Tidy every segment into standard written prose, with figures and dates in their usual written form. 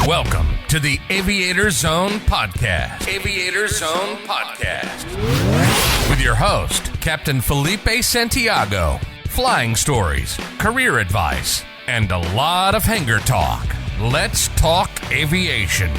Welcome to the Aviator Zone Podcast. Aviator Zone Podcast. With your host, Captain Felipe Santiago. Flying stories, career advice, and a lot of hangar talk. Let's talk aviation.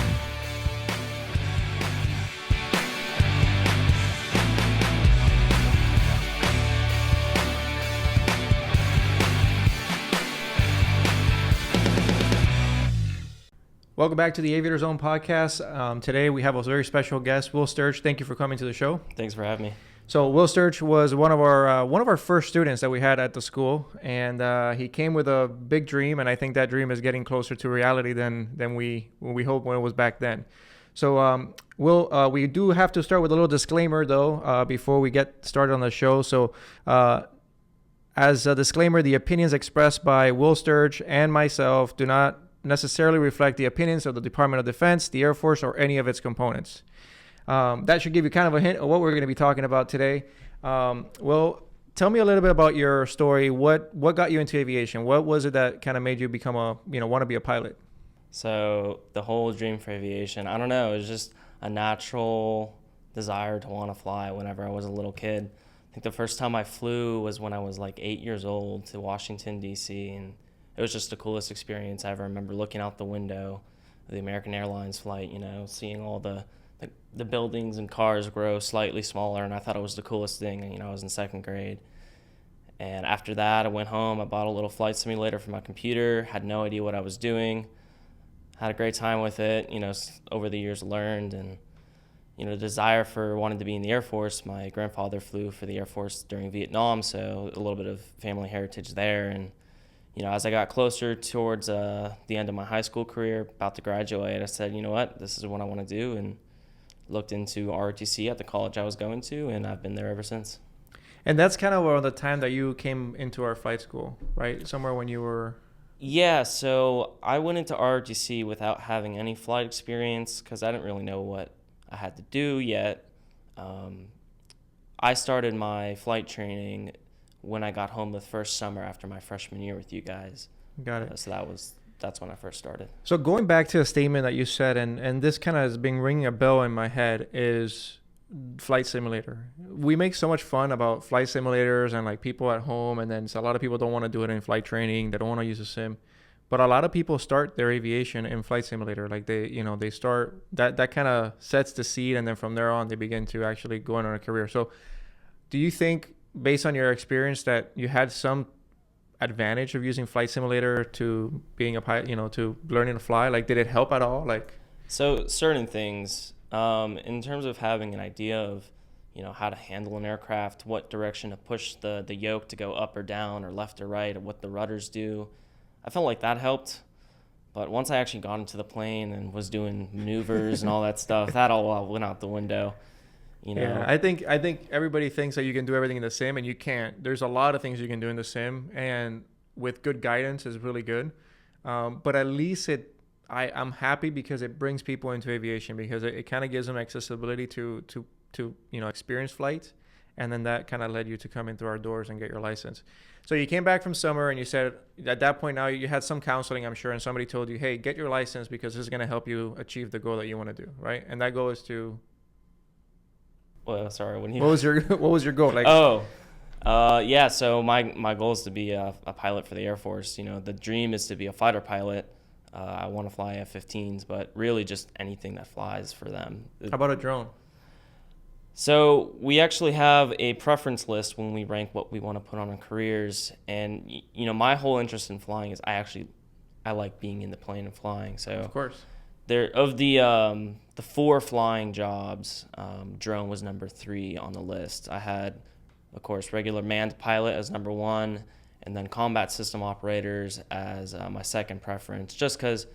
Welcome back to the Aviator Zone Podcast. Today we have a very special guest, Will Sturge. Thank you for coming to the show. Thanks for having me. So Will Sturge was one of our first students that we had at the school, and he came with a big dream, and I think that dream is getting closer to reality than we hoped when it was back then. So Will, we do have to start with a little disclaimer though before we get started on the show. So as a disclaimer, the opinions expressed by Will Sturge and myself do not necessarily reflect the opinions of the Department of Defense, the Air Force, or any of its components. That should give you kind of a hint of what we're going to be talking about today. Well, tell me a little bit about your story. What got you into aviation? What was it that kind of made you become want to be a pilot? So the whole dream for aviation, I don't know, it was just a natural desire to want to fly whenever I was a little kid. I think the first time I flew was when I was like 8 years old to Washington, D.C., and it was just the coolest experience I ever remember looking out the window of the American Airlines flight, seeing all the buildings and cars grow slightly smaller, and I thought it was the coolest thing. I was in second grade. And after that, I went home, I bought a little flight simulator for my computer, had no idea what I was doing, had a great time with it, over the years learned, and, the desire for wanting to be in the Air Force. My grandfather flew for the Air Force during Vietnam, so a little bit of family heritage there, and as I got closer towards the end of my high school career, about to graduate, I said, you know what, this is what I want to do, and looked into ROTC at the college I was going to, and I've been there ever since. And that's kind of around the time that you came into our flight school, right? Somewhere when you were... Yeah, so I went into ROTC without having any flight experience because I didn't really know what I had to do yet. I started my flight training when I got home the first summer after my freshman year with you guys. Got it. So that's when I first started. So going back to a statement that you said, and this kind of has been ringing a bell in my head, is flight simulator. We make so much fun about flight simulators and like people at home, and then a lot of people don't want to do it in flight training. They don't want to use a sim. But a lot of people start their aviation in flight simulator. Like they start, that kind of sets the seed, and then from there on, they begin to actually go on a career. So do you think, based on your experience, that you had some advantage of using flight simulator to being a pilot, to learning to fly? Like, did it help at all? So certain things, in terms of having an idea of, how to handle an aircraft, what direction to push the yoke to go up or down or left or right, or what the rudders do, I felt like that helped. But once I actually got into the plane and was doing maneuvers and all that stuff, that all went out the window. Yeah, I think everybody thinks that you can do everything in the sim, and you can't. There's a lot of things you can do in the sim, and with good guidance is really good. But at least I'm happy because it brings people into aviation, because it kind of gives them accessibility to experience flight, and then that kind of led you to come in through our doors and get your license. So you came back from summer, and you said at that point now you had some counseling, I'm sure, and somebody told you, hey, get your license because this is going to help you achieve the goal that you want to do, right? And that goal is to... Well, sorry. What was your goal? Yeah. So my goal is to be a pilot for the Air Force. The dream is to be a fighter pilot. I want to fly F-15s, but really just anything that flies for them. How about a drone? So we actually have a preference list when we rank what we want to put on our careers, and my whole interest in flying is I like being in the plane and flying. So of course. There of the 4 flying jobs, drone was number 3 on the list. I had, of course, regular manned pilot as number 1, and then combat system operators as my second preference, just because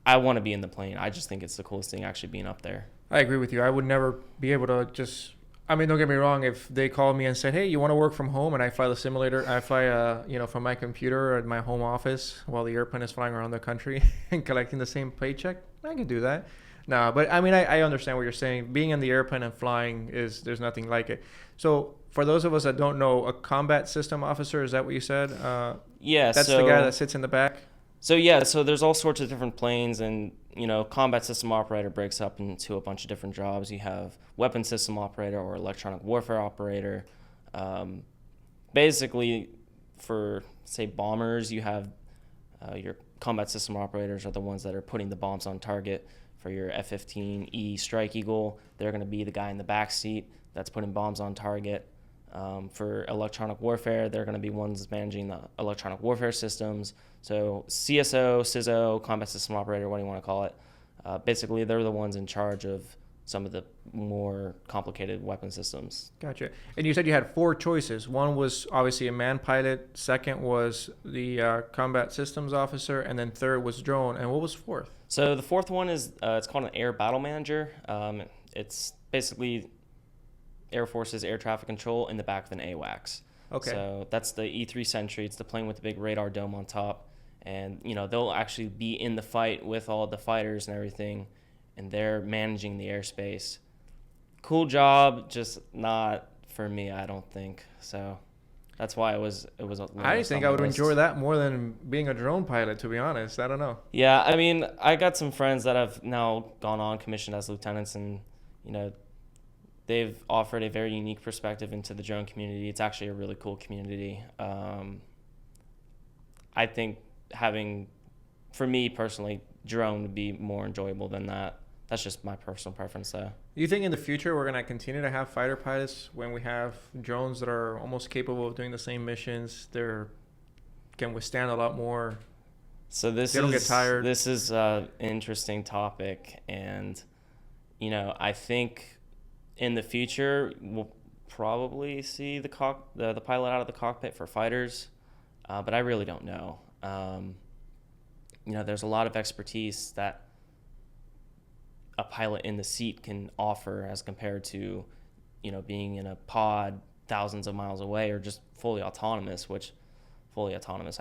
I want to be in the plane. I just think it's the coolest thing actually being up there. I agree with you. I would never be able to just... I mean, don't get me wrong. If they called me and said, hey, you want to work from home, and I fly the simulator, I fly, from my computer at my home office while the airplane is flying around the country and collecting the same paycheck, I can do that. No, but I mean, I understand what you're saying. Being in the airplane and flying there's nothing like it. So for those of us that don't know, a combat system officer, is that what you said? Yeah. That's the guy that sits in the back? So there's all sorts of different planes, and combat system operator breaks up into a bunch of different jobs. You have weapon system operator or electronic warfare operator. Basically, for say bombers, you have your combat system operators are the ones that are putting the bombs on target. For your F-15E Strike Eagle, they're going to be the guy in the back seat that's putting bombs on target. For electronic warfare, they're going to be ones managing the electronic warfare systems. So CSO, CISO, combat system operator, what do you want to call it? Basically, they're the ones in charge of some of the more complicated weapon systems. Gotcha. And you said you had 4 choices. One was obviously a man pilot. Second was the combat systems officer, and then third was drone. And what was fourth? So the fourth one is it's called an air battle manager. It's basically Air Force's air traffic control in the back of an AWACS. Okay. So that's the E-3 Sentry. It's the plane with the big radar dome on top. And, they'll actually be in the fight with all the fighters and everything, and they're managing the airspace. Cool job, just not for me, I don't think. So that's why it was I think I would enjoy that more than being a drone pilot, to be honest. I don't know. Yeah, I mean, I got some friends that have now gone on commissioned as lieutenants, and, they've offered a very unique perspective into the drone community. It's actually a really cool community. I think for me personally, drone would be more enjoyable than that. That's just my personal preference, though. Do you think in the future we're going to continue to have fighter pilots when we have drones that are almost capable of doing the same missions? They can withstand a lot more. So they don't get tired. This is an interesting topic, and I think in the future we'll probably see the pilot out of the cockpit for fighters, but I really don't know. There's a lot of expertise that a pilot in the seat can offer as compared to, being in a pod thousands of miles away or just fully autonomous,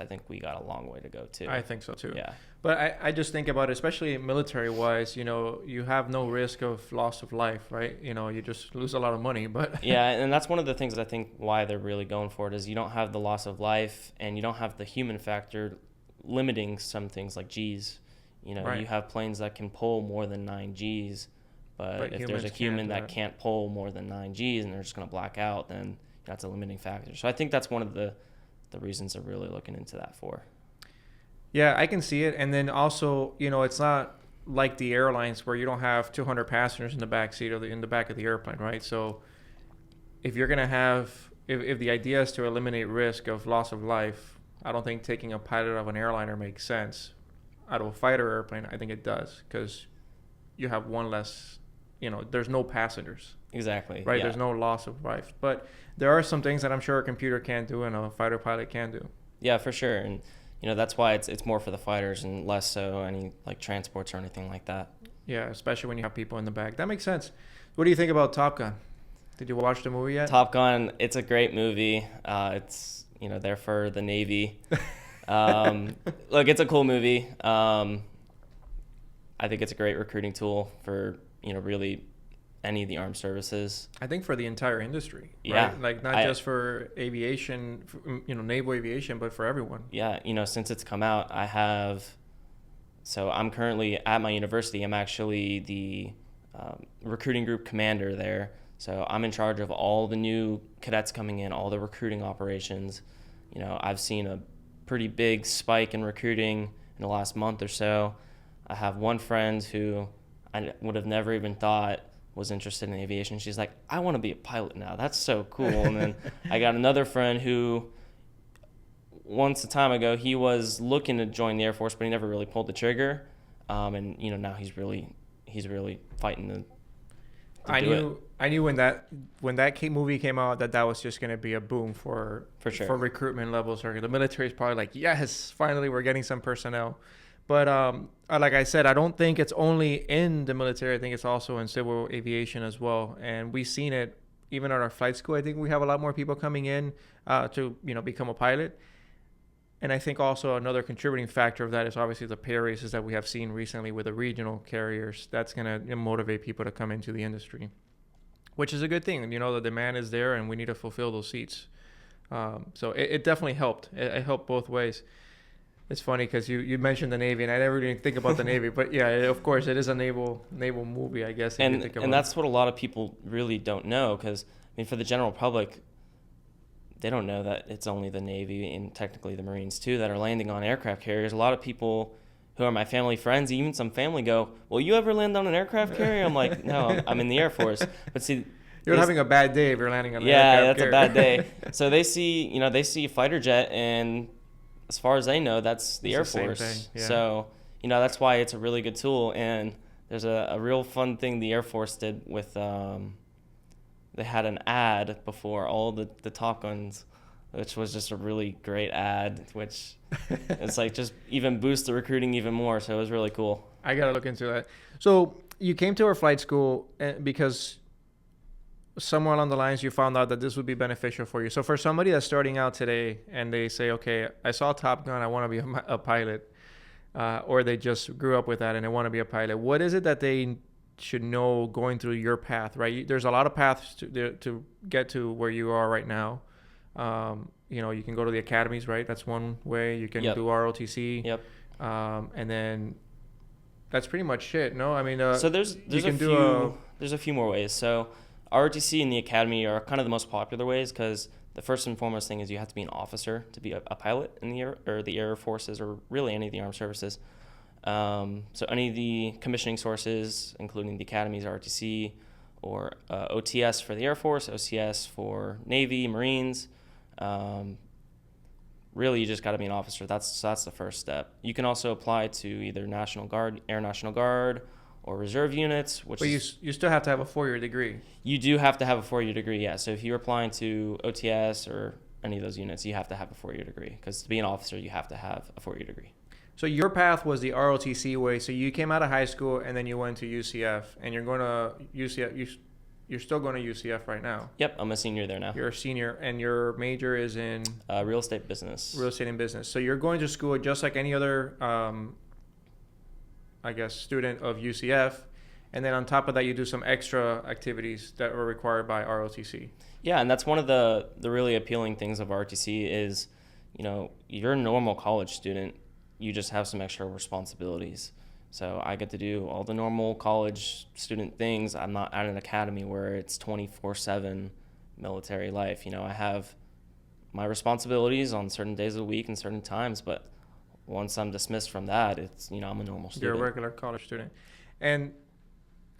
I think we got a long way to go too. I think so too. Yeah. But I just think about it, especially military wise, you have no risk of loss of life, right? You just lose a lot of money, but yeah. And that's one of the things I think why they're really going for it is you don't have the loss of life and you don't have the human factor limiting some things like G's. Right. You have planes that can pull more than 9 G's, but if there's a human that can't pull more than 9 G's and they're just going to black out, then that's a limiting factor. So I think that's one of the reasons they're really looking into that for. Yeah, I can see it. And then also, it's not like the airlines where you don't have 200 passengers in the back seat or in the back of the airplane, right? So if you're going to have, if the idea is to eliminate risk of loss of life, I don't think taking a pilot of an airliner makes sense. Out of a fighter airplane, I think it does, because you have one less, there's no passengers. Exactly. Right? Yeah. There's no loss of life. But there are some things that I'm sure a computer can't do and a fighter pilot can do. Yeah, for sure. And, that's why it's more for the fighters and less so any like transports or anything like that. Yeah, especially when you have people in the back. That makes sense. What do you think about Top Gun? Did you watch the movie yet? Top Gun, it's a great movie. It's, there for the Navy. Look, it's a cool movie. I think it's a great recruiting tool for, really any of the armed services. I think for the entire industry. Yeah. Right? Like not just for aviation, naval aviation, but for everyone. Yeah. Since it's come out, I'm currently at my university. I'm actually the recruiting group commander there. So I'm in charge of all the new cadets coming in, all the recruiting operations. I've seen a pretty big spike in recruiting in the last month or so. I have one friend who I would have never even thought was interested in aviation. She's like, I want to be a pilot now. That's so cool. And then I got another friend who once a time ago, he was looking to join the Air Force, but he never really pulled the trigger. And now he's really fighting to I knew when that movie came out that was just going to be a boom for sure. For recruitment levels. Or the military is probably like, yes, finally we're getting some personnel. But like I said, I don't think it's only in the military. I think it's also in civil aviation as well. And we've seen it even at our flight school. I think we have a lot more people coming in to become a pilot. And I think also another contributing factor of that is obviously the pay raises that we have seen recently with the regional carriers. That's going to motivate people to come into the industry, which is a good thing. The demand is there and we need to fulfill those seats. So it definitely helped. It helped both ways. It's funny because you mentioned the Navy, and I never even think about the Navy. But yeah, of course, it is a naval movie, I guess. If you think about And that's what a lot of people really don't know, because I mean, for the general public, they don't know that it's only the Navy and technically the Marines too that are landing on aircraft carriers. A lot of people who are my family friends, even some family, go, "Will you ever land on an aircraft carrier?" I'm like, "No, I'm in the Air Force." But see, You're having a bad day if you're landing on an yeah, aircraft that's carrier. a bad day. So they see a fighter jet, and as far as they know, that's the Air It's the same Force. thing, yeah. So that's why it's a really good tool. And there's a real fun thing the Air Force did with they had an ad before all the Top Guns, which was just a really great ad, which it's like just even boost the recruiting even more. So it was really cool. I gotta look into that. So you came to our flight school because somewhere along the lines you found out that this would be beneficial for you. So for somebody that's starting out today and they say, okay, I saw Top Gun, I want to be a pilot, or they just grew up with that and they want to be a pilot, what is it that they should know going through your path, right? There's a lot of paths to get to where you are right now. You can go to the academies, right? That's one way. You can do ROTC. Yep. And then that's pretty much it. No, I mean, so there's a few more ways. So ROTC and the academy are kind of the most popular ways, because the first and foremost thing is you have to be an officer to be a pilot in the Air Forces, or really any of the armed services. So any of the commissioning sources, including the academies, ROTC, or OTS for the Air Force, OCS for Navy, Marines. Really, you just got to be an officer. That's the first step. You can also apply to either National Guard, Air National Guard, or reserve units. But you still have to have a 4-year degree. You do have to have a 4-year degree, yeah. So if you're applying to OTS or any of those units, you have to have a 4-year degree, because to be an officer, you have to have a 4-year degree. So your path was the ROTC way. So you came out of high school and then you went to UCF, and you're going to UCF. You're still going to UCF right now. Yep, I'm a senior there now. You're a senior, and your major is in real estate business. Real estate and business. So you're going to school just like any other, student of UCF, and then on top of that, you do some extra activities that are required by ROTC. Yeah, and that's one of the really appealing things of ROTC is, you're a normal college student. You just have some extra responsibilities. So I get to do all the normal college student things. I'm not at an academy where it's 24/7 military life. I have my responsibilities on certain days of the week and certain times, but once I'm dismissed from that, it's, I'm a normal student. You're a regular college student. And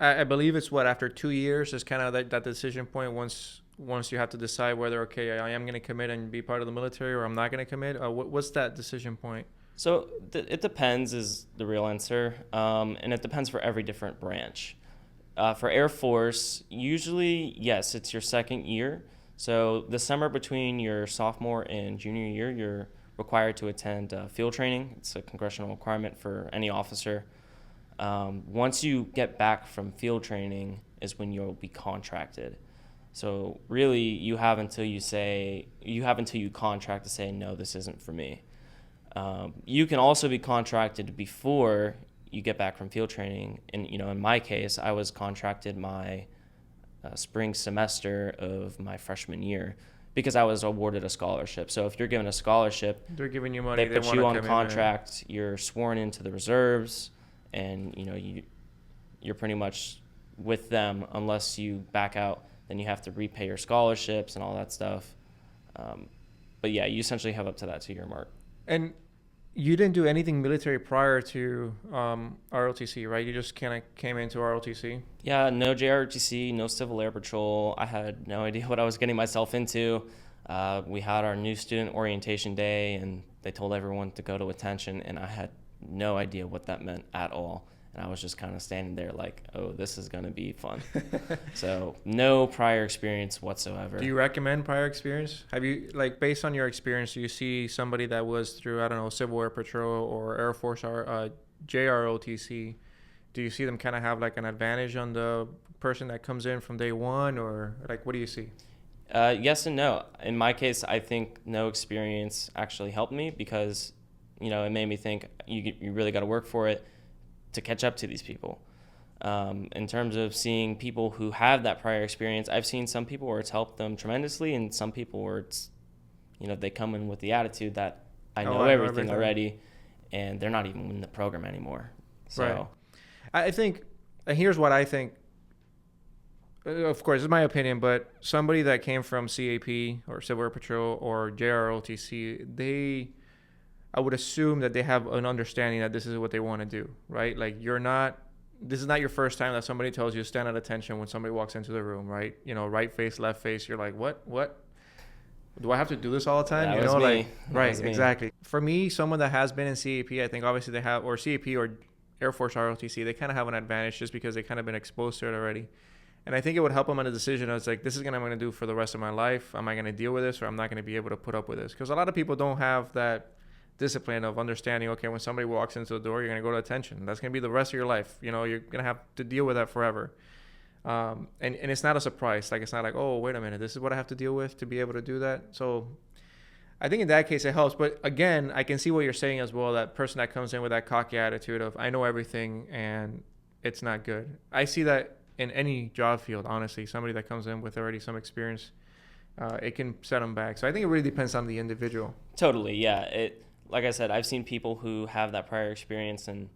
I believe it's after 2 years is kind of that decision point once you have to decide whether, okay, I am going to commit and be part of the military, or I'm not going to commit. What's that decision point? So it depends is the real answer, and it depends for every different branch. For Air Force, usually, yes, it's your second year. So the summer between your sophomore and junior year, you're required to attend field training. It's a congressional requirement for any officer. Once you get back from field training is when you'll be contracted. So really, you have until you contract to say, no, this isn't for me. You can also be contracted before you get back from field training. And, in my case, I was contracted my spring semester of my freshman year because I was awarded a scholarship. So if you're given a scholarship, they're giving you money. They put you on contract. You're sworn into the reserves, and, you're pretty much with them unless you back out. Then you have to repay your scholarships and all that stuff. But yeah, you essentially have up to that 2-year mark. And you didn't do anything military prior to ROTC, right? You just kind of came into ROTC? Yeah, no JROTC, no Civil Air Patrol. I had no idea what I was getting myself into. We had our new student orientation day, and they told everyone to go to attention, and I had no idea what that meant at all. And I was just kind of standing there like, oh, this is going to be fun. So no prior experience whatsoever. Do you recommend prior experience? Have you, based on your experience, do you see somebody that was through, Civil Air Patrol or Air Force JROTC, do you see them kind of have an advantage on the person that comes in from day one, or what do you see? Yes and no. In my case, I think no experience actually helped me because, it made me think you really got to work for it to catch up to these people. In terms of seeing people who have that prior experience, I've seen some people where it's helped them tremendously, and some people where it's, they come in with the attitude that I know everything already, and they're not even in the program anymore. So Right. I think, and here's what I think. Of course, it's my opinion, but somebody that came from CAP or Civil Air Patrol or JROTC, I would assume that they have an understanding that this is what they want to do, right? Like this is not your first time that somebody tells you stand at attention when somebody walks into the room, right? Right face, left face. You're like, what? Do I have to do this all the time? That was me. Like, That right, was me. exactly. For me, someone that has been in CAP, I think obviously they have, or CAP or Air Force ROTC, they kind of have an advantage just because they kind of been exposed to it already. And I think it would help them in a decision. I was like, this is what I'm going to do for the rest of my life. Am I going to deal with this or I'm not going to be able to put up with this? Because a lot of people don't have that discipline of understanding, okay, when somebody walks into the door, you're going to go to attention. That's going to be the rest of your life. You're going to have to deal with that forever. And it's not a surprise. Like, it's not like, oh, wait a minute, this is what I have to deal with to be able to do that. So I think in that case it helps. But again, I can see what you're saying as well. That person that comes in with that cocky attitude of, I know everything, and it's not good. I see that in any job field, honestly. Somebody that comes in with already some experience, it can set them back. So I think it really depends on the individual. Totally, yeah. Like I said, I've seen people who have that prior experience and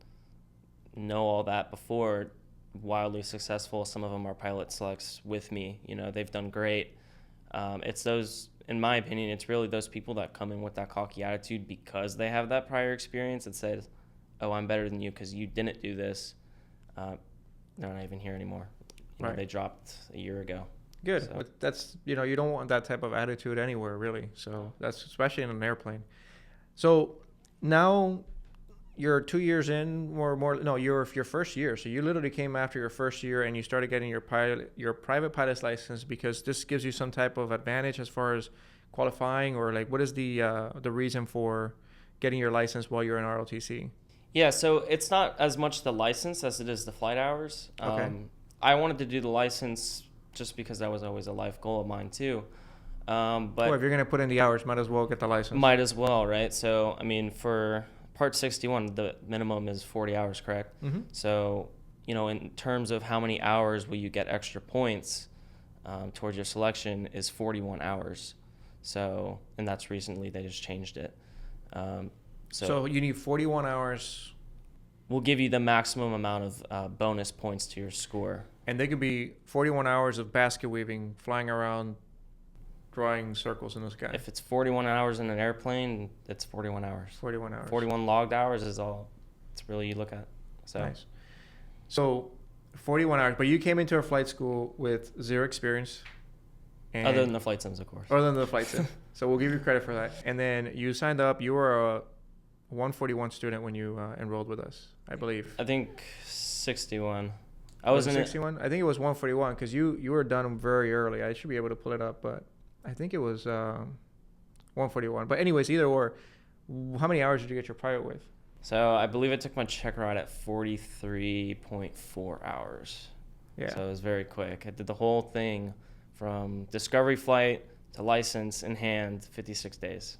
know all that before, wildly successful. Some of them are pilot selects with me. They've done great. It's those, in my opinion, it's really those people that come in with that cocky attitude because they have that prior experience and says, oh, I'm better than you because you didn't do this. They're not even here anymore. Right. They dropped a year ago. Good. So. But that's, you don't want that type of attitude anywhere, really. So that's especially in an airplane. So now you're 2 years in or more. No, you're your first year. So you literally came after your first year and you started getting your private pilot's license because this gives you some type of advantage as far as qualifying, or like, what is the reason for getting your license while you're in ROTC? Yeah, so it's not as much the license as it is the flight hours. Okay. I wanted to do the license just because that was always a life goal of mine too. But Well, if you're going to put in the hours, might as well get the license. might as well, right? So, for Part 61, the minimum is 40 hours, correct? Mm-hmm. So, in terms of how many hours will you get extra points towards your selection is 41 hours. So, and that's recently, they just changed it. So you need 41 hours. We'll give you the maximum amount of bonus points to your score. And they could be 41 hours of basket weaving, flying around, drawing circles in the sky. If it's 41 hours in an airplane, it's 41 hours. 41 hours. 41 logged hours is all it's really you look at. So Nice. So 41 hours. But you came into our flight school with zero experience. And other than the flight sims, of course. Other than the flight sim. So we'll give you credit for that. And then you signed up. You were a 141 student when you enrolled with us, I believe. I think 61. I Was was it in 61? I think it was 141 because you were done very early. I should be able to pull it up, but I think it was 141. But anyways, either or, how many hours did you get your private with? So I believe I took my check ride at 43.4 hours. Yeah. So it was very quick. I did the whole thing from discovery flight to license in hand, 56 days.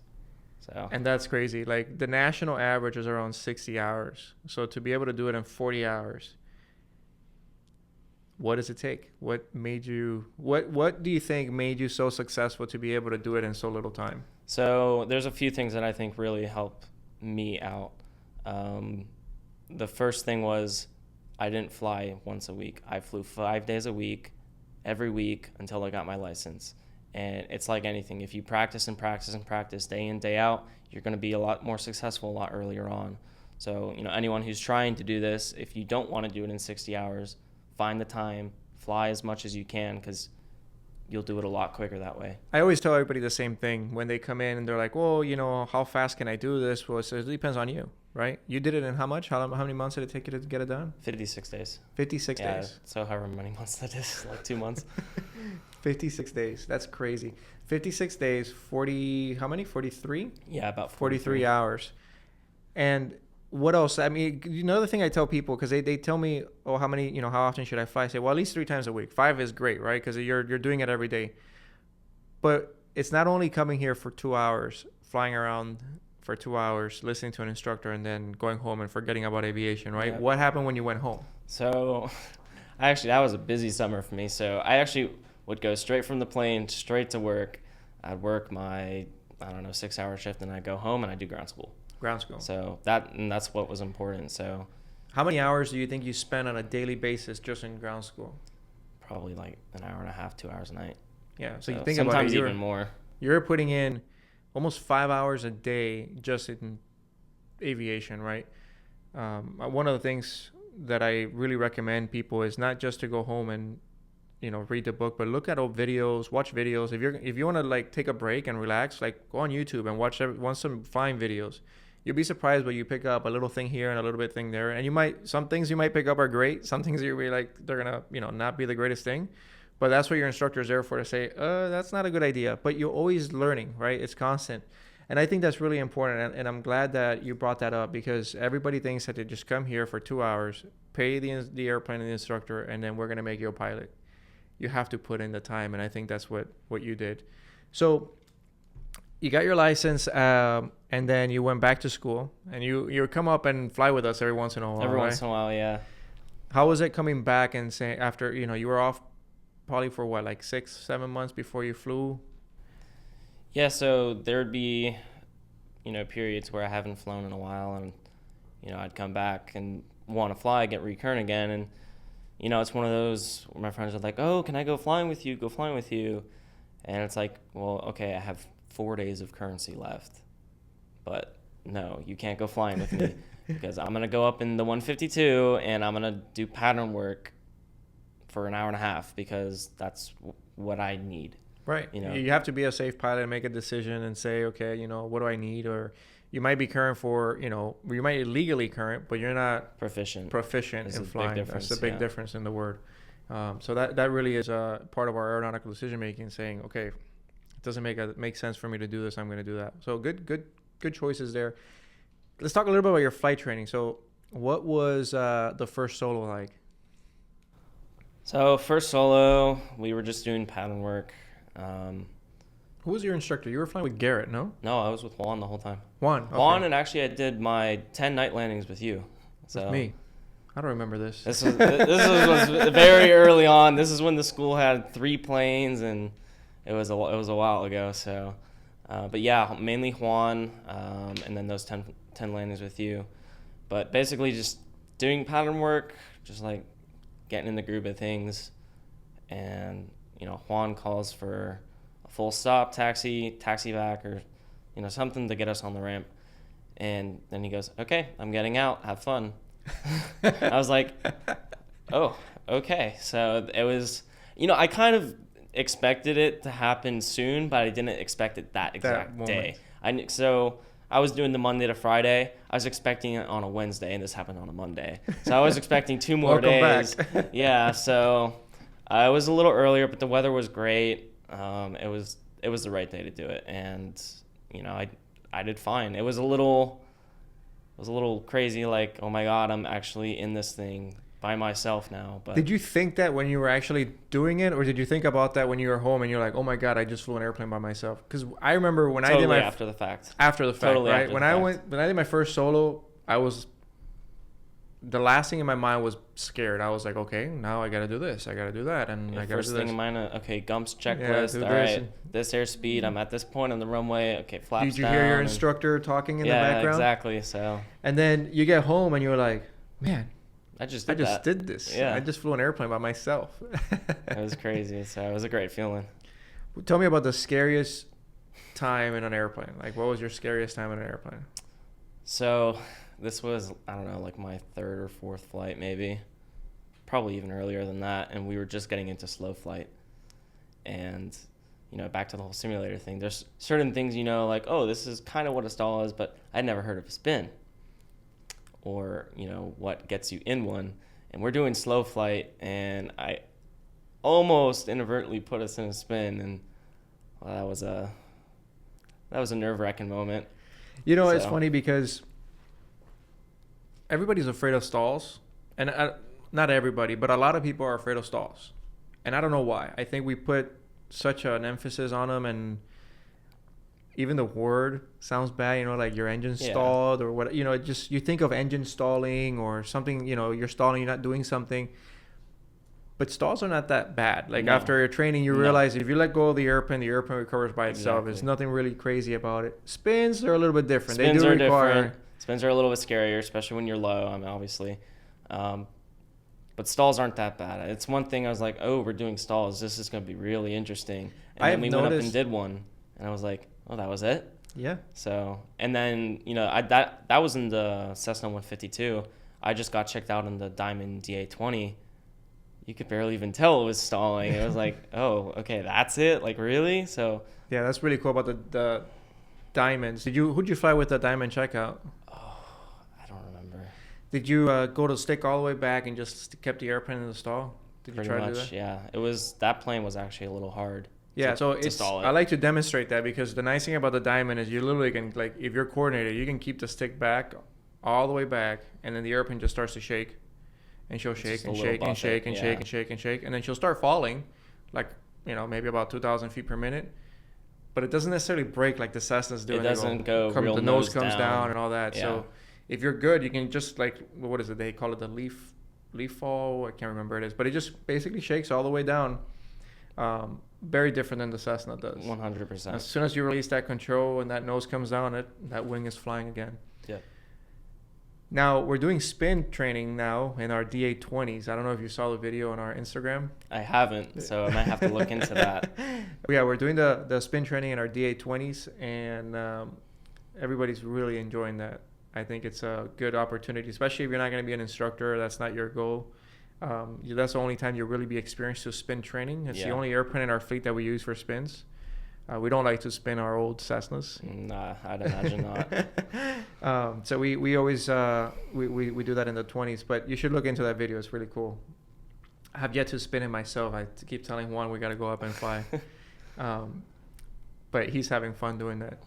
So. And that's crazy. Like, the national average is around 60 hours. So to be able to do it in 40 hours, what does it take? What do you think made you so successful to be able to do it in so little time? So there's a few things that I think really help me out. The first thing was I didn't fly once a week. I flew 5 days a week, every week until I got my license. And it's like anything. If you practice and practice and practice day in, day out, you're going to be a lot more successful a lot earlier on. So, anyone who's trying to do this, if you don't want to do it in 60 hours, find the time, fly as much as you can, because you'll do it a lot quicker that way. I always tell everybody the same thing when they come in and they're like, well, how fast can I do this? Well, it depends on you, right? You did it in how much? How many months did it take you to get it done? 56 days. 56 Yeah, days. so however many months that is, like 2 months. 56 days. That's crazy. 56 days, 40, how many? 43? Yeah, about 43 hours. And what else? I mean, another thing I tell people, because they tell me, oh, how often should I fly? I say, well, at least 3 times a week. 5 is great, right? Because you're doing it every day. But it's not only coming here for 2 hours, flying around for 2 hours, listening to an instructor, and then going home and forgetting about aviation, right? Yep. What happened when you went home? So, that was a busy summer for me. So I actually would go straight from the plane, straight to work. I'd work my, 6-hour shift, and I'd go home and I'd do ground school. Ground school. So that's what was important. So how many hours do you think you spend on a daily basis just in ground school? probably like an hour and a half, 2 hours a night. Yeah. So you think about it, sometimes even more. You're putting in almost 5 hours a day just in aviation, right? One of the things that I really recommend people is not just to go home and read the book, but look at old videos, watch videos. If you want to like take a break and relax, like go on YouTube and watch some fine videos. You'll be surprised what you pick up, a little thing here and a little bit thing there. And some things you might pick up are great. Some things you'll be like, they're going to, not be the greatest thing. But that's what your instructor is there for, to say, that's not a good idea. But you're always learning, right? It's constant. And I think that's really important. And I'm glad that you brought that up, because everybody thinks that they just come here for 2 hours, pay the airplane and the instructor, and then we're going to make you a pilot. You have to put in the time. And I think that's what you did. So you got your license, and then you went back to school, and you come up and fly with us every once in a while. Every right? once in a while, yeah. How was it coming back and saying, after you were off probably for what, like 6-7 months before you flew? Yeah, so there'd be periods where I haven't flown in a while, and I'd come back and want to fly, get recurrent again, and it's one of those where my friends are like, oh, can I go flying with you, and it's like, well, okay, I have 4 days of currency left, but no, you can't go flying with me because I'm going to go up in the 152 and I'm going to do pattern work for an hour and a half because that's what I need. Right. You have to be a safe pilot and make a decision and say, okay, what do I need? Or you might be current for, you might be legally current, but you're not proficient in flying. That's a big difference in the word. So that really is a part of our aeronautical decision making, saying, okay, it doesn't make sense for me to do this, I'm going to do that. So good choices there. Let's talk a little bit about your flight training. So what was the first solo like? So first solo, we were just doing pattern work. Who was your instructor? You were flying with Garrett, no? No, I was with Juan the whole time. Juan, okay. Juan, and actually I did my 10 night landings with you. So with me? I don't remember this. This was very early on. This is when the school had 3 planes, and it was a while ago. So, but yeah, mainly Juan, and then those 10 landings with you. But basically just doing pattern work, just like getting in the groove of things. And Juan calls for a full stop, taxi back, or something to get us on the ramp. And then he goes, okay, I'm getting out, have fun. I was like, oh, okay. So it was, I kind of expected it to happen soon, but I didn't expect it that exact day. So I was doing the Monday to Friday. I was expecting it on a Wednesday, and this happened on a Monday. So I was expecting 2 more days. Back. Yeah, so it was a little earlier, but the weather was great. It was the right day to do it, and I did fine. It was a little crazy, like, oh my God, I'm actually in this thing by myself now. But did you think that when you were actually doing it, or did you think about that when you were home and you're like, oh my God, I just flew an airplane by myself? Because I remember when I did my after the fact, totally right? When I did my first solo, the last thing in my mind was scared. I was like, okay, now I got to do this, I got to do that, and I got to do this. First thing in mind, okay, Gump's checklist. All right, this airspeed, I'm at this point on the runway. Okay, flaps down. Did you hear your instructor talking in the background? Yeah, exactly. So. And then you get home and you're like, man, I just did this. Yeah. I just flew an airplane by myself. It was crazy. So it was a great feeling. Tell me about the scariest time in an airplane. Like, what was your scariest time in an airplane? So this was, I don't know, like my 3rd or 4th flight, maybe. Probably even earlier than that. And we were just getting into slow flight. And, back to the whole simulator thing. There's certain things, like, oh, this is kind of what a stall is, but I'd never heard of a spin. Or, what gets you in one. And we're doing slow flight, and I almost inadvertently put us in a spin. And well, that was a nerve-wracking moment. It's funny because everybody's afraid of stalls, and not everybody, but a lot of people are afraid of stalls, and I don't know why. I think we put such an emphasis on them, and even the word sounds bad, like your engine stalled or what, just you think of engine stalling or something, you're stalling, you're not doing something. But stalls are not that bad. Like No. after your training, you No. realize if you let go of the airplane recovers by itself. Exactly. There's nothing really crazy about it. Spins are a little bit different. Spins they do are require different. Spins are a little bit scarier, especially when you're low. I mean, obviously. But stalls aren't that bad. It's one thing I was like, oh, we're doing stalls. This is going to be really interesting. And then we went up and did one, and I was like, oh, that was it? Yeah. So, and then, that was in the Cessna 152. I just got checked out in the Diamond DA-20. You could barely even tell it was stalling. It was like, oh, okay, that's it? Like, really? So, yeah, that's really cool about the diamonds. Who'd you fly with the diamond checkout? I don't remember. Did you go to stick all the way back and just kept the airplane in the stall? Did you Pretty try to much, do that? yeah. That plane was actually a little hard. Yeah, so to stall it. I like to demonstrate that because the nice thing about the diamond is you literally can, like, if you're coordinated, you can keep the stick back all the way back, and then the airplane just starts to shake, and she'll shake and shake and shake and shake and shake and shake, and then she'll start falling, like, maybe about 2,000 feet per minute. But it doesn't necessarily break like the Cessna's doing. It doesn't go real the nose nose comes down. down and all that. Yeah. So if you're good, you can just, like, what is it? They call it the leaf fall. I can't remember what it is, but it just basically shakes all the way down. Very different than the Cessna does. 100%. As soon as you release that control and that nose comes down, that wing is flying again. Yeah. Now, we're doing spin training now in our DA-20s. I don't know if you saw the video on our Instagram. I haven't, so I might have to look into that. Yeah, we're doing the spin training in our DA-20s, and everybody's really enjoying that. I think it's a good opportunity, especially if you're not going to be an instructor. That's not your goal. That's the only time you'll really be experienced to spin training. It's the only airplane in our fleet that we use for spins. We don't like to spin our old Cessnas. Nah, I'd imagine not. So we always we do that in the 20s, but you should look into that video. It's really cool. I have yet to spin it myself. I keep telling Juan we got to go up and fly. But he's having fun doing that.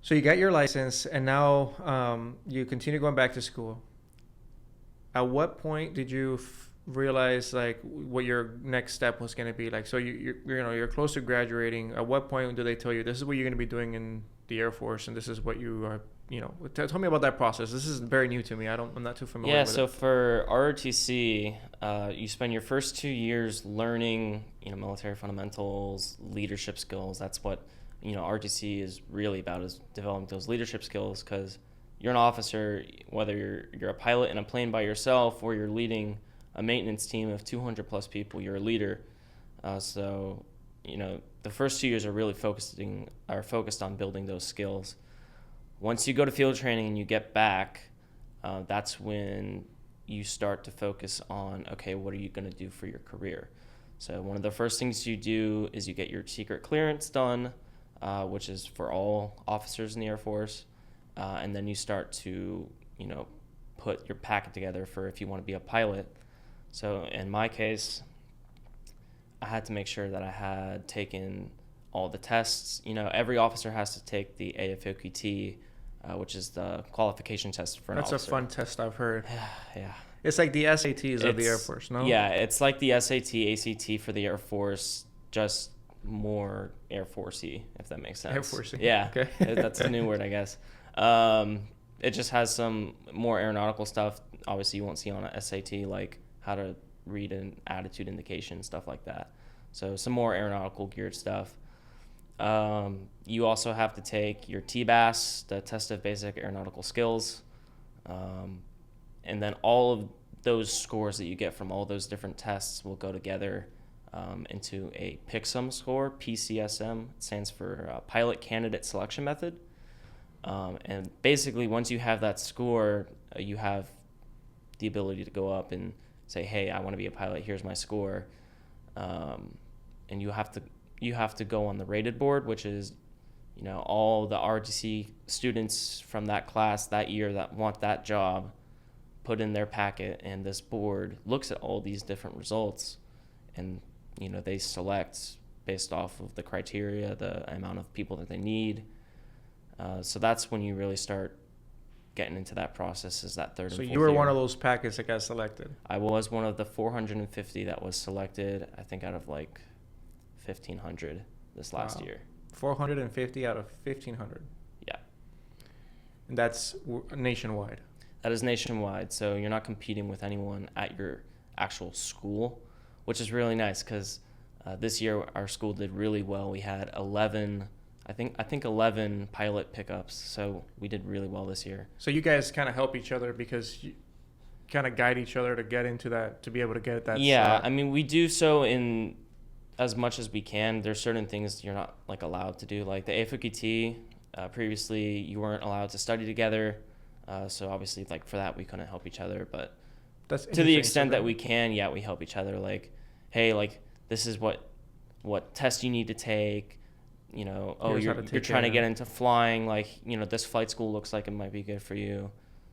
So you got your license, and now you continue going back to school. At what point did you realize, like, what your next step was going to be? Like, so you're close to graduating. At what point do they tell you this is what you're going to be doing in the Air Force, and this is what you are? Tell me about that process. This is very new to me. I'm not too familiar. Yeah. with So it. for ROTC, you spend your first 2 years learning, military fundamentals, leadership skills. That's what ROTC is really about, is developing those leadership skills, because you're an officer, whether you're a pilot in a plane by yourself or you're leading a maintenance team of 200 plus people, you're a leader. So the first 2 years are really focused on building those skills. Once you go to field training and you get back, that's when you start to focus on, okay, what are you going to do for your career? So one of the first things you do is you get your secret clearance done, which is for all officers in the Air Force. And then you start to, put your packet together for if you want to be a pilot. So in my case, I had to make sure that I had taken all the tests. Every officer has to take the AFOQT, which is the qualification test for an officer. That's a fun test, I've heard. Yeah. It's like the SATs of the Air Force, no? Yeah, it's like the SAT, ACT for the Air Force, just more Air Force-y, if that makes sense. Air Force-y. Yeah, okay. That's a new word, I guess. It just has some more aeronautical stuff. Obviously, you won't see on a SAT, like how to read an attitude indication, stuff like that. So some more aeronautical geared stuff. You also have to take your TBAS, the Test of Basic Aeronautical Skills. And then all of those scores that you get from all those different tests will go together into a PCSM score. PCSM stands for Pilot Candidate Selection Method. And basically, once you have that score, you have the ability to go up and say, hey, I want to be a pilot, here's my score. And you have to go on the rated board, which is, all the ROTC students from that class that year that want that job put in their packet, and this board looks at all these different results, and they select based off of the criteria, the amount of people that they need. So that's when you really start getting into that process, is that third and fourth year. So you were one of those packets that got selected. I was one of the 450 that was selected, I think, out of like 1,500 this last year. 450 out of 1,500. Yeah. And that's nationwide. That is nationwide, so you're not competing with anyone at your actual school. which is really nice because this year our school did really well. We had 11, I think 11 pilot pickups, so we did really well this year. So you guys kind of help each other because you kind of guide each other to get into that, to be able to get that. Yeah, I mean, we do so in as much as we can. There's certain things you're not like allowed to do, like the AFOQT. Previously, you weren't allowed to study together, so obviously, like for that, we couldn't help each other. But That's to the extent so that we can, yeah, we help each other. Like, hey, like this is what test you need to take. You know, you're trying to get into flying. Like, you know, this flight school looks like it might be good for you.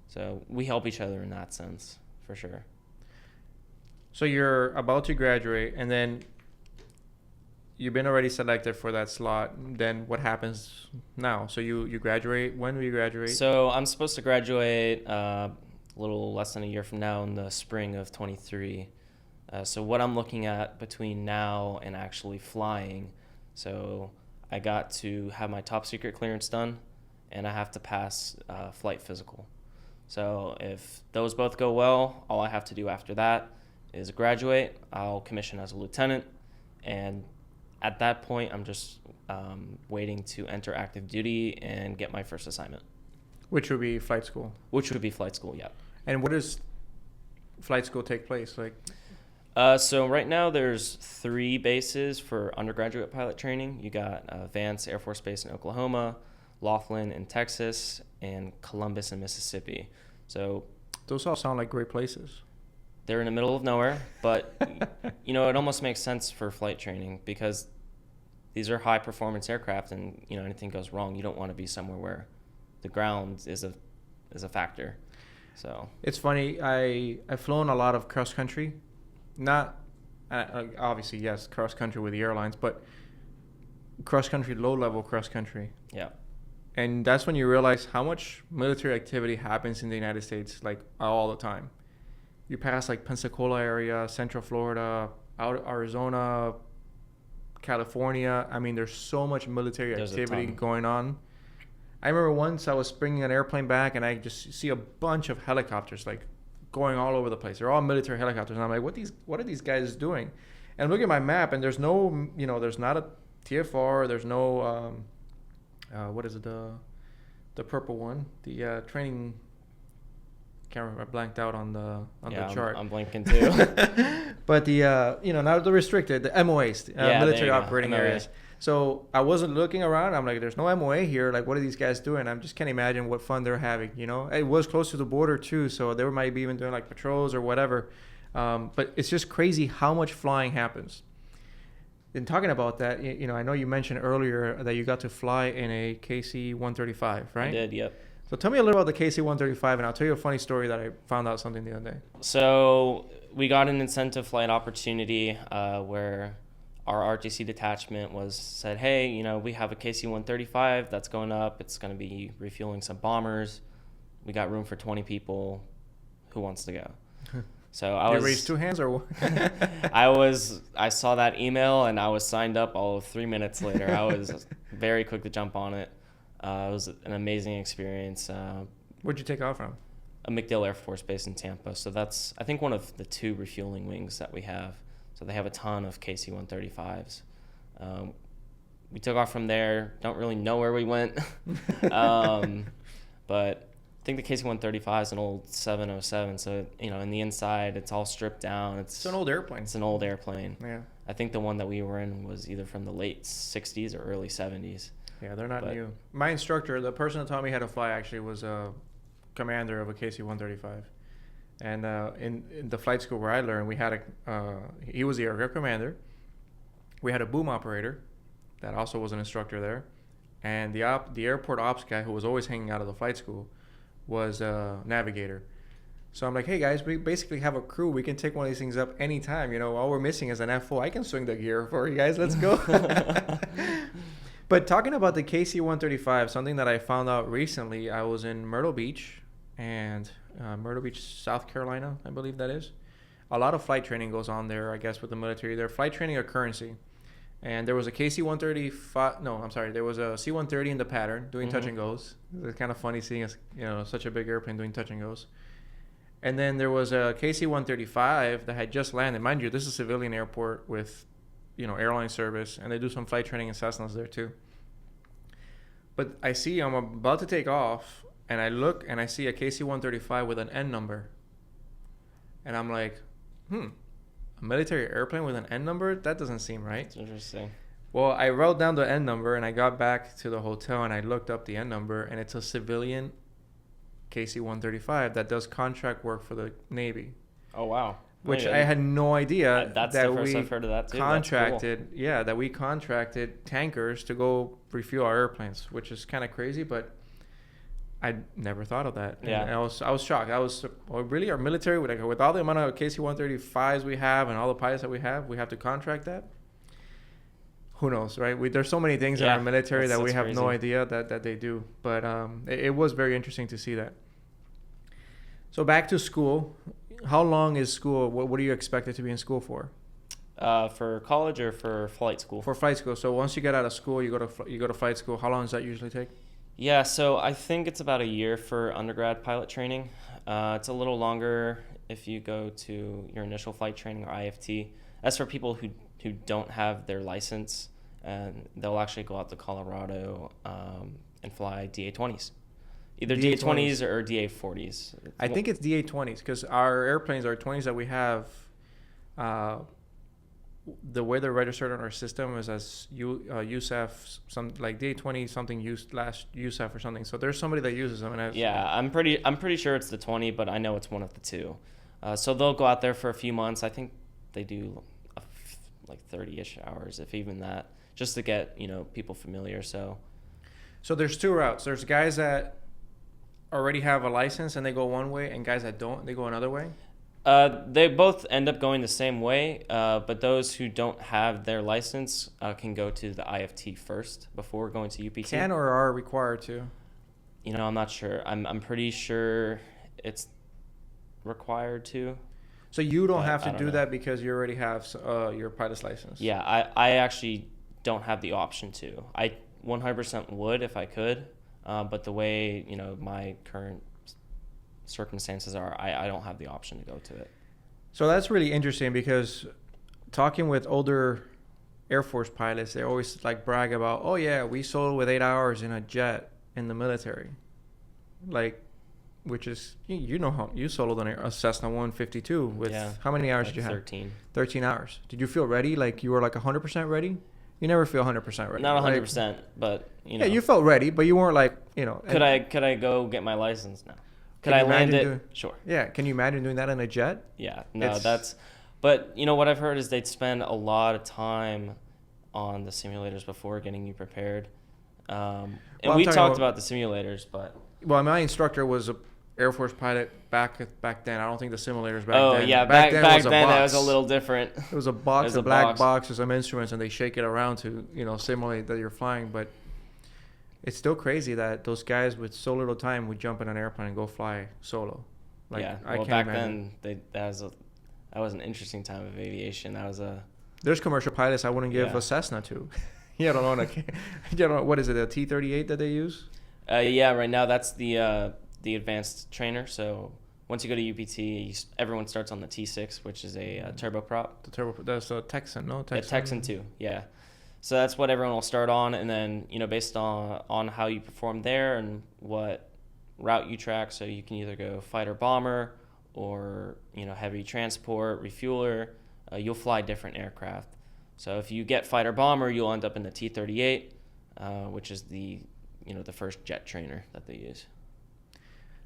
So we help each other in that sense, for sure. So you're about to graduate, and then you've been already selected for that slot. Then what happens now? So you graduate. When will you graduate? So I'm supposed to graduate a little less than a year from now in the spring of 23. So what I'm looking at between now and actually flying, so I got to have my top secret clearance done, and I have to pass flight physical. So if those both go well, all I have to do after that is graduate. I'll commission as a lieutenant, and at that point, I'm just waiting to enter active duty and get my first assignment. Which would be flight school. Which would be flight school, yeah. And where does flight school take place? Like, so right now there's 3 bases for undergraduate pilot training. You got Vance Air Force Base in Oklahoma, Laughlin in Texas, and Columbus in Mississippi. So those all sound like great places. They're in the middle of nowhere, but you know, it almost makes sense for flight training because these are high performance aircraft, and you know, anything goes wrong, you don't want to be somewhere where the ground is a factor. So it's funny. I've flown a lot of cross country, not obviously yes, cross country with the airlines, but cross country, low level cross country. Yeah. And that's when you realize how much military activity happens in the United States, like all the time. You pass like Pensacola area, Central Florida, out Arizona, California. I mean, there's so much military activity going on. I remember once I was bringing an airplane back, and I just see a bunch of helicopters like going all over the place. They're all military helicopters, and I'm like, what are these guys doing? And I'm looking at my map, and there's no, you know, there's not a TFR. There's no what is it, the purple one, the training. Can't remember, I blanked out on the chart. I'm blanking too. But the not the restricted, the MOAs, military operating areas. So I wasn't looking around. I'm like, there's no MOA here. Like, what are these guys doing? I just can't imagine what fun they're having. You know, it was close to the border too, so they might be even doing like patrols or whatever. But it's just crazy how much flying happens. And talking about that, you know, I know you mentioned earlier that you got to fly in a KC-135, right? I did, yep. So tell me a little about the KC-135, and I'll tell you a funny story that I found out something the other day. So we got an incentive flight opportunity where our RTC detachment said, hey, you know, we have a KC-135 that's going up. It's going to be refueling some bombers. We got room for 20 people. Who wants to go? So I raised 2 hands or what? I saw that email and I was signed up all of 3 minutes later. I was very quick to jump on it. It was an amazing experience. Where'd you take off from? A MacDill Air Force Base in Tampa. So that's, I think, one of the 2 refueling wings that we have. So they have a ton of KC-135s. We took off from there. Don't really know where we went. But I think the KC-135 is an old 707. So, you know, in the inside, it's all stripped down. It's an old airplane. It's an old airplane. Yeah. I think the one that we were in was either from the late 60s or early 70s. Yeah, they're not new. My instructor, the person that taught me how to fly, actually was a commander of a KC-135. And in the flight school where I learned, we had he was the aircraft commander. We had a boom operator that also was an instructor there. And the airport ops guy, who was always hanging out of the flight school, was a navigator. So I'm like, hey guys, we basically have a crew. We can take one of these things up anytime. You know, all we're missing is an FO. I can swing the gear for you guys. Let's go. But talking about the KC-135, something that I found out recently, I was in Myrtle Beach, South Carolina, I believe that is. A lot of flight training goes on there, I guess, with the military. They're flight training a currency. And there was a KC-135, there was a C-130 in the pattern doing touch and goes. It's kind of funny seeing such a big airplane doing touch and goes. And then there was a KC-135 that had just landed. Mind you, this is a civilian airport with, airline service, and they do some flight training in Cessnas there too. But I'm about to take off, and I look and I see a KC-135 with an N number. And I'm like, a military airplane with an N number? That doesn't seem right. It's interesting. Well, I wrote down the N number, and I got back to the hotel, and I looked up the N number, and it's a civilian KC-135 that does contract work for the Navy. Oh, wow. Which I had no idea that's that the first we I've heard of that too. contracted. Cool. Yeah, that we contracted tankers to go refuel our airplanes, which is kind of crazy, but I never thought of that. Yeah, and I was shocked. Really, our military with all the amount of KC-135s we have and all the pilots that we have to contract that. Who knows, right? There's so many things in our military that we have crazy. No idea that they do. But it was very interesting to see that. So back to school. How long is school? What are you expected to be in school for? For college or for flight school? For flight school. So once you get out of school, you go to flight school. How long does that usually take? Yeah, so I think it's about a year for undergrad pilot training. It's a little longer if you go to your initial flight training or IFT. That's for people who don't have their license, and they'll actually go out to Colorado and fly DA-20s. Either DA-20s or DA-40s. I think it's DA-20s because our airplanes, our 20s that we have, the way they're registered on our system is as USAF, some like DA-20 something USAF or something. So there's somebody that uses them. And I'm pretty sure it's the 20, but I know it's one of the two. So they'll go out there for a few months. I think they do like 30-ish hours, if even that, just to get people familiar. So there's two routes. There's guys that already have a license and they go one way, and guys that don't, they go another way. They both end up going the same way, but those who don't have their license can go to the IFT first before going to UPT. Can or are required to? I'm not sure. I'm pretty sure it's required to. So you don't have to do that because you already have your pilot's license? Yeah, I actually don't have the option to. I 100% would if I could, but the way my current circumstances are, I don't have the option to go to it. So that's really interesting because talking with older Air Force pilots, they always brag about, oh yeah, we soloed with 8 hours in a jet in the military, which is how you soloed on a Cessna 152 with how many hours did you have? 13 hours. Did you feel ready? You were 100% ready? You never feel 100% ready. Not 100%, but Yeah, you felt ready, but you weren't Could I go get my license now? Could I land it? Sure. Yeah. Can you imagine doing that in a jet? Yeah. No, but what I've heard is they'd spend a lot of time on the simulators before getting you prepared. And we talked about the simulators, but. Well, my instructor was a Air Force pilot back then. I don't think the simulators back then. Oh yeah, back then that was a little different. It was a box, a black box with some instruments, and they shake it around to simulate that you're flying. But it's still crazy that those guys with so little time would jump in an airplane and go fly solo. Back then that was an interesting time of aviation. There's commercial pilots I wouldn't give a Cessna to. You don't know what is it, a T-38 that they use? Right now that's the advanced trainer. So once you go to UPT, everyone starts on the T6, which is a turboprop. That's a Texan, no? Texan 2, yeah. So that's what everyone will start on, and then based on how you perform there and what route you track, so you can either go fighter bomber or heavy transport, refueler. You'll fly different aircraft. So if you get fighter bomber, you'll end up in the T-38, which is the first jet trainer that they use.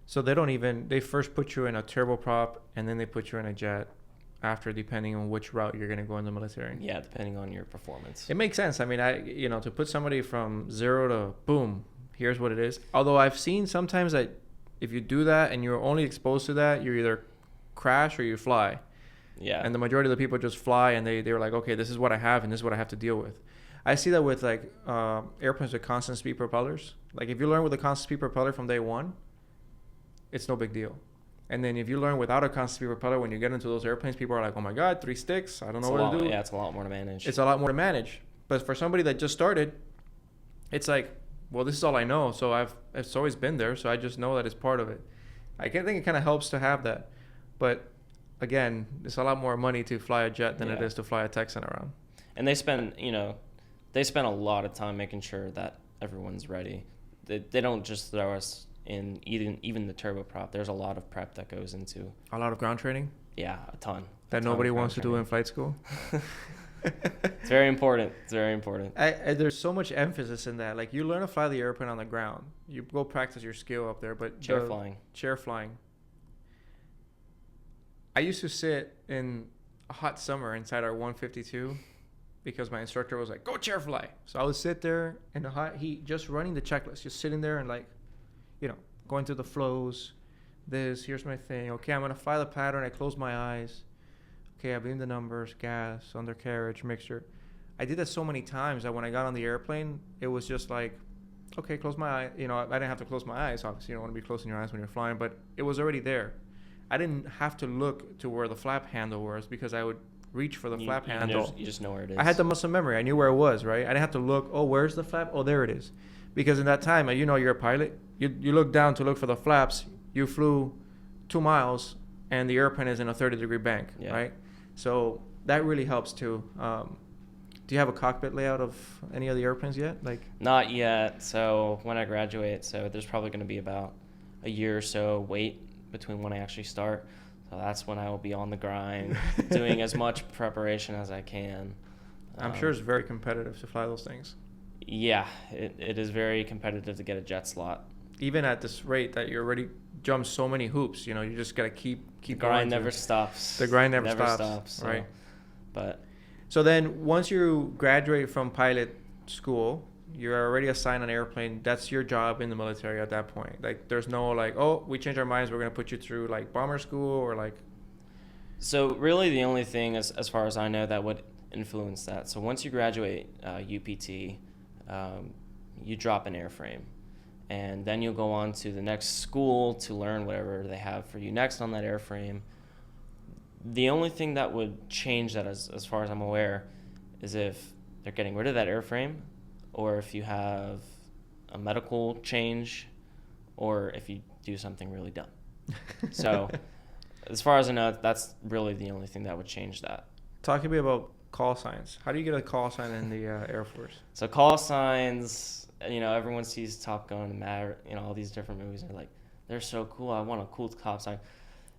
So they first put you in a turboprop and then they put you in a jet after, depending on which route you're going to go in the military. Yeah, depending on your performance. It makes sense. I mean, to put somebody from zero to boom, here's what it is. Although I've seen sometimes that if you do that and you're only exposed to that, you either crash or you fly. Yeah. And the majority of the people just fly and they were like, okay, this is what I have and this is what I have to deal with. I see that with airplanes with constant speed propellers. If you learn with a constant speed propeller from day one, it's no big deal. And then if you learn without a constant speed propeller, when you get into those airplanes, people are like, oh my God, 3 sticks. I don't know what to do. Yeah, it's a lot more to manage. It's a lot more to manage. But for somebody that just started, it's well, this is all I know. So it's always been there. So I just know that it's part of it. I think it kind of helps to have that. But again, it's a lot more money to fly a jet than it Yeah. is to fly a Texan around. And they spend a lot of time making sure that everyone's ready. They don't just throw us in even the turboprop. There's a lot of prep that goes into. A lot of ground training Yeah, a ton. that A ton nobody of wants to ground do in flight school. It's very important. It's very important. There's so much emphasis in that. Like, you learn to fly the airplane on the ground. You go practice your skill up there, but Chair flying. Chair flying. I used to sit in a hot summer inside our 152 because my instructor was like, go chair fly. So I would sit there in the hot heat, just running the checklist, just sitting there and like, going through the flows. Here's my thing. Okay, I'm going to fly the pattern. I close my eyes. Okay, I beam the numbers, gas, undercarriage, mixture. I did that so many times that when I got on the airplane, it was just like, okay, close my eye. I didn't have to close my eyes. Obviously, you don't want to be closing your eyes when you're flying, but it was already there. I didn't have to look to where the flap handle was because I would reach for the flap handle. You just know where it is. I had the muscle memory. I knew where it was, right? I didn't have to look, oh, where's the flap? Oh, there it is. Because in that time, you're a pilot. You look down to look for the flaps. You flew 2 miles, and the airplane is in a 30-degree bank, right? So that really helps too. Do you have a cockpit layout of any of the airplanes yet? Not yet. So when I graduate, there's probably going to be about a year or so wait between when I actually start. So that's when I will be on the grind, doing as much preparation as I can. I'm sure it's very competitive to fly those things. Yeah, it is very competitive to get a jet slot. Even at this rate that you already jumped so many hoops, you just got to keep the grind never stops. The grind never stops, right? So then once you graduate from pilot school, you're already assigned an airplane. That's your job in the military at that point. Like, there's no oh, we changed our minds, we're going to put you through like bomber school or like. So really the only thing as far as I know that would influence that. So once you graduate UPT, you drop an airframe. And then you'll go on to the next school to learn whatever they have for you next on that airframe. The only thing that would change that, as far as I'm aware, is if they're getting rid of that airframe, or if you have a medical change, or if you do something really dumb. So as far as I know, that's really the only thing that would change that. Talk to me about call signs. How do you get a call sign in the Air Force? So call signs... everyone sees Top Gun and Maverick, all these different movies, and they're like, they're so cool. I want a cool cop sign.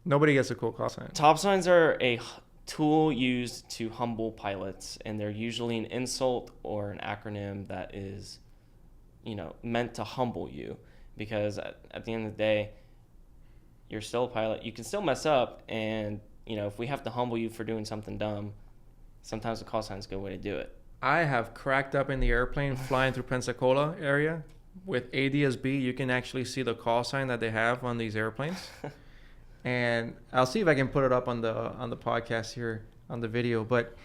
Nobody gets a cool call sign. Top signs are a tool used to humble pilots, and they're usually an insult or an acronym that is, meant to humble you, because at the end of the day, you're still a pilot. You can still mess up, and, if we have to humble you for doing something dumb, sometimes the call sign is a good way to do it. I have cracked up in the airplane flying through Pensacola area. With ADS-B, you can actually see the call sign that they have on these airplanes. And I'll see if I can put it up on the podcast here on the video. But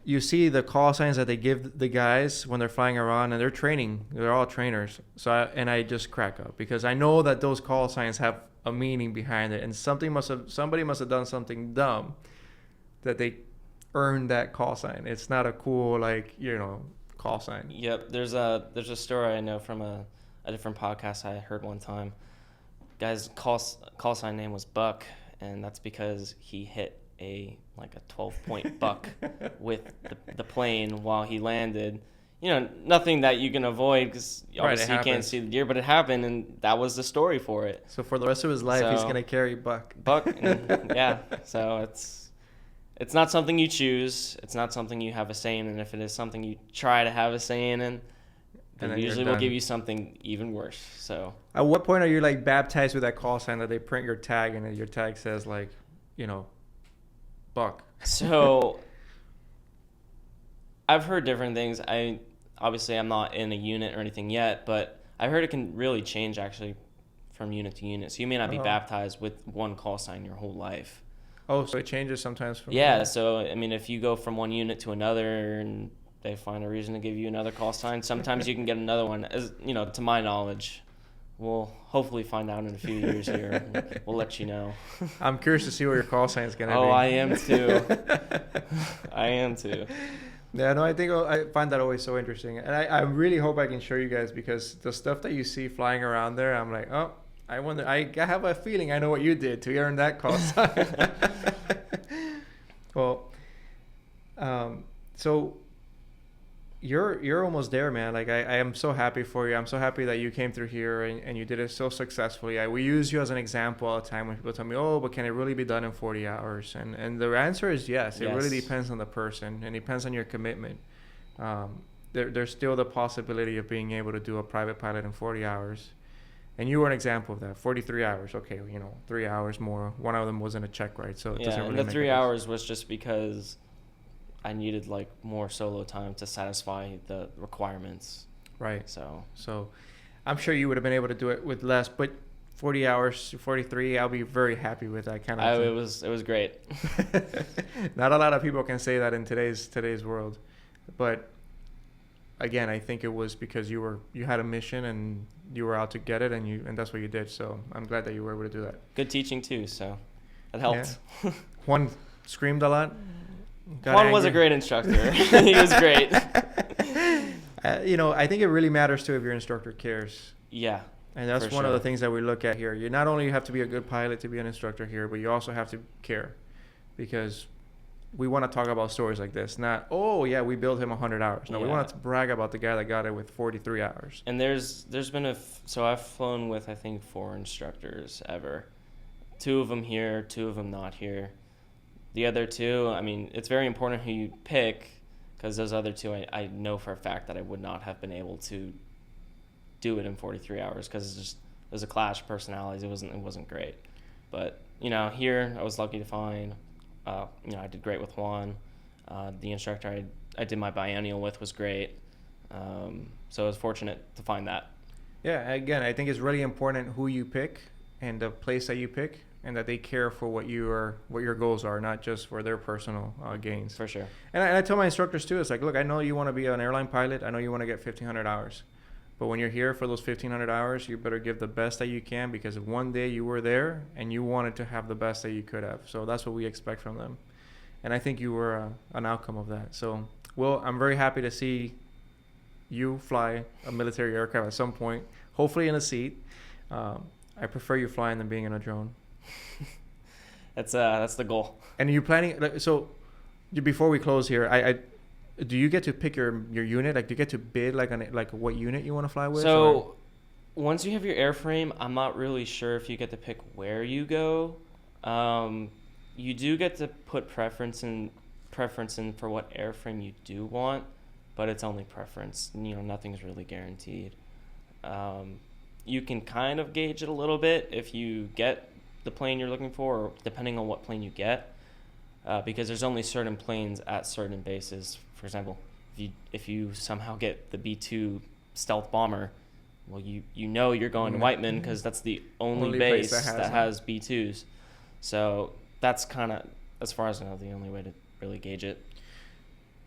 you see the call signs that they give the guys when they're flying around, and they're training. They're all trainers. So I just crack up because I know that those call signs have a meaning behind it, and somebody must have done something dumb that they earned that call sign. It's not a cool call sign. Yep, there's a story I know from a different podcast I heard one time. Guy's call sign name was Buck, and that's because he hit a 12-point buck with the plane while he landed. Nothing that you can avoid because obviously you can't see the deer, but it happened, and that was the story for it. So for the rest of his life, he's gonna carry Buck. Yeah. So it's not something you choose. It's not something you have a say in. And if it is something you try to have a say in, they usually will give you something even worse. So at what point are you baptized with that call sign that they print your tag and your tag says Buck? So I've heard different things. I'm not in a unit or anything yet, but I heard it can really change actually from unit to unit. So you may not be baptized with one call sign your whole life. Oh, so it changes sometimes from... Yeah, so, if you go from one unit to another and they find a reason to give you another call sign, sometimes you can get another one. As to my knowledge, we'll hopefully find out in a few years here. We'll let you know. I'm curious to see what your call sign is going to be. Oh, I am too. I am too. Yeah, no, I find that always so interesting. And I really hope I can show you guys, because the stuff that you see flying around there, I'm like, oh, I wonder. I have a feeling I know what you did to earn that call sign. Well, so you're almost there, man. Like I am so happy for you. I'm so happy that you came through here and you did it so successfully. We use you as an example all the time when people tell me, oh, but can it really be done in 40 hours? And the answer is yes. It really depends on the person and it depends on your commitment. There's still the possibility of being able to do a private pilot in 40 hours. And you were an example of that. 43 hours. Okay, 3 hours more. One of them wasn't a check ride, so it doesn't really and the make 3 hours was just because I needed like more solo time to satisfy the requirements. Right. So I'm sure you would have been able to do it with less, but 40 hours, 43, I'll be very happy with that kind of thing. It was great. Not a lot of people can say that in today's world. But again, I think it was because you had a mission and you were out to get it and that's what you did. So I'm glad that you were able to do that. Good teaching too, so it helped. Yeah. Juan screamed a lot. Juan was a great instructor. He was great. I think it really matters too if your instructor cares. Yeah. And that's one of the things that we look at here. You not only have to be a good pilot to be an instructor here, but you also have to care, because we want to talk about stories like this. Not, oh yeah, we billed him 100 hours. No, we want to brag about the guy that got it with 43 hours. And there's been so I've flown with I think 4 instructors ever. 2 of them here, 2 of them not here. The other 2, I mean, it's very important who you pick, because those other 2, I know for a fact that I would not have been able to do it in 43 hours because it was a clash of personalities. It wasn't great. But, here I was lucky to find, I did great with Juan. The instructor I did my biennial with was great. So I was fortunate to find that. Yeah, again, I think it's really important who you pick and the place that you pick, and that they care for what your goals are, not just for their personal gains. For sure. And I tell my instructors too, it's like, look, I know you want to be an airline pilot. I know you want to get 1,500 hours. But when you're here for those 1,500 hours, you better give the best that you can, because one day you were there and you wanted to have the best that you could have. So that's what we expect from them. And I think you were an outcome of that. So, Will, I'm very happy to see you fly a military aircraft at some point, hopefully in a seat. I prefer you flying than being in a drone. That's the goal. And are you planning? So, before we close here, do you get to pick your unit? Like, do you get to bid like what unit you want to fly with? So, once you have your airframe, I'm not really sure if you get to pick where you go. You do get to put preference in for what airframe you do want, but it's only preference. Nothing's really guaranteed. You can kind of gauge it a little bit if you get the plane you're looking for, or depending on what plane you get, because there's only certain planes at certain bases. For example, if you somehow get the B-2 stealth bomber, well, you're going to Whiteman because that's the only base that has B-2s. So that's kind of, as far as I know, the only way to really gauge it.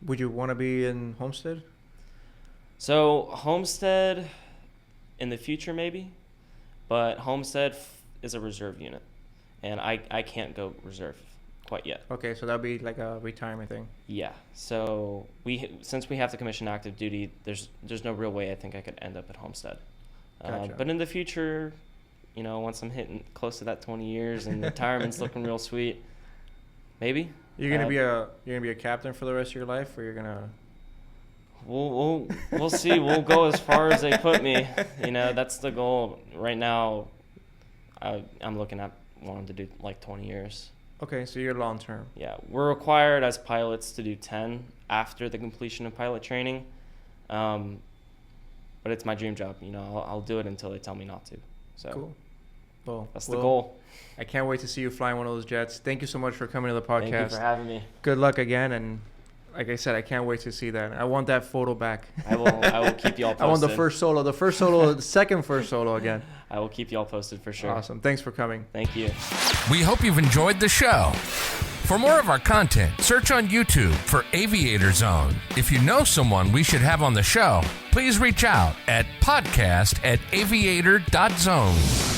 Would you want to be in Homestead? So Homestead in the future maybe, but Homestead is a reserve unit, and I can't go reserve quite yet. Okay, so that'll be like a retirement thing. Yeah. So since we have to commission active duty, there's no real way I think I could end up at Homestead. Gotcha. But in the future, once I'm hitting close to that 20 years and retirement's looking real sweet, maybe. You're gonna be a captain for the rest of your life, or you're gonna? We'll see. We'll go as far as they put me. That's the goal right now. I'm looking at wanting to do like 20 years. Okay, so you're long term. Yeah, we're required as pilots to do 10 after the completion of pilot training, but it's my dream job. I'll do it until they tell me not to. So cool. Well, that's the goal. I can't wait to see you flying one of those jets. Thank you so much for coming to the podcast. Thank you for having me. Good luck again, and like I said, I can't wait to see that. I want that photo back. I will keep you all posted. I want the first solo, the second first solo again. I will keep you all posted for sure. Awesome. Thanks for coming. Thank you. We hope you've enjoyed the show. For more of our content, search on YouTube for Aviator Zone. If you know someone we should have on the show, please reach out at podcast@aviator.zone.